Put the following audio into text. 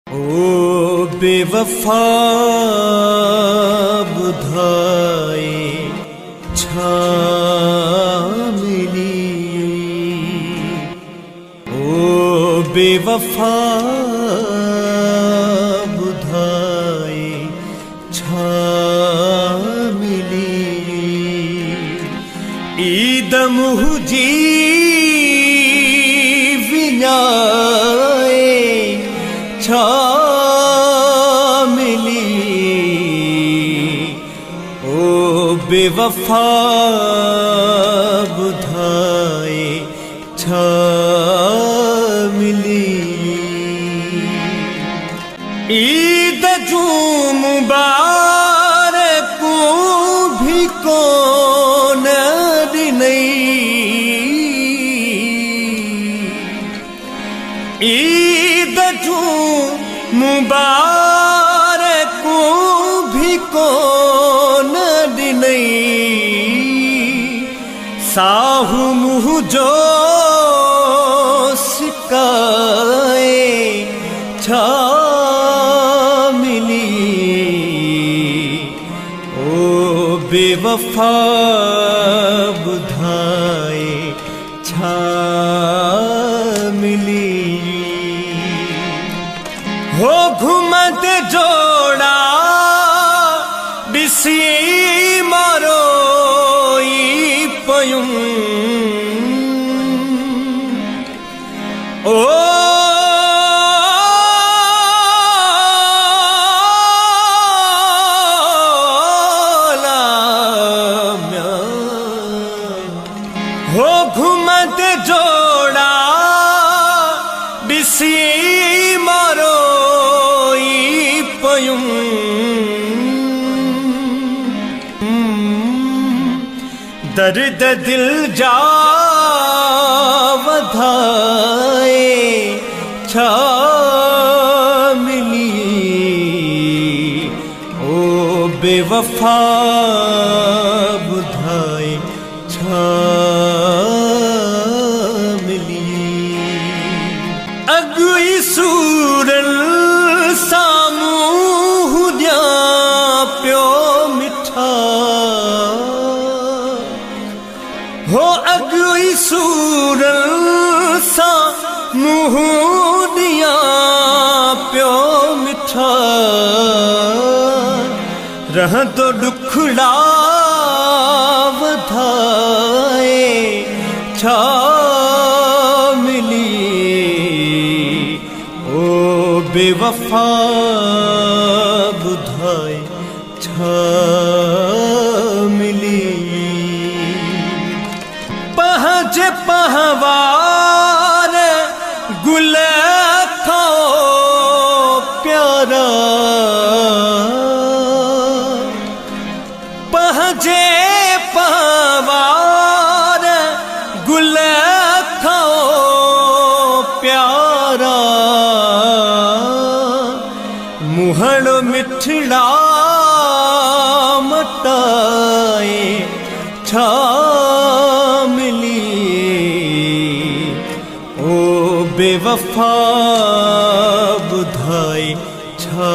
ओ बेवफा बुधाए छा मिली, ओ बेवफा बुधाए छा मिली। ईद मुझी विनाए छा मिली, ओ बेवफा बुधाए छा मिली। ईद जू मुबारक भी कोन ॾिनई, ईद जू मुबारक भी कोन ॾिनई। साहु मुँह जो सिकाए छा मिली, ओ बेवफा बुधाए छा मिली। हो घुमत जोड़ा ॾिसी मारो पयुम, ओ हो घुमत जोड़ा ॾिसी मारो पयुम। दर्द दिल जा वधाए छा मिली, ओ बेवफा बुधाए छा मिली। अगुई सूरल सामूं हुदिया प्यो मिठा, हो अगुई सूरल सामूं हुदिया प्यो मिठा। रह तो दुखड़ा वधाए छा मिली, ओ बेवफा बुधाए छा मिली। पहज पहवार गुल थो प्यारा, पहजे पहवार गुल थो प्यारा। मुहड़ मिठड़ा मटाए छा मिली, ओ बेवफा बुधाए छा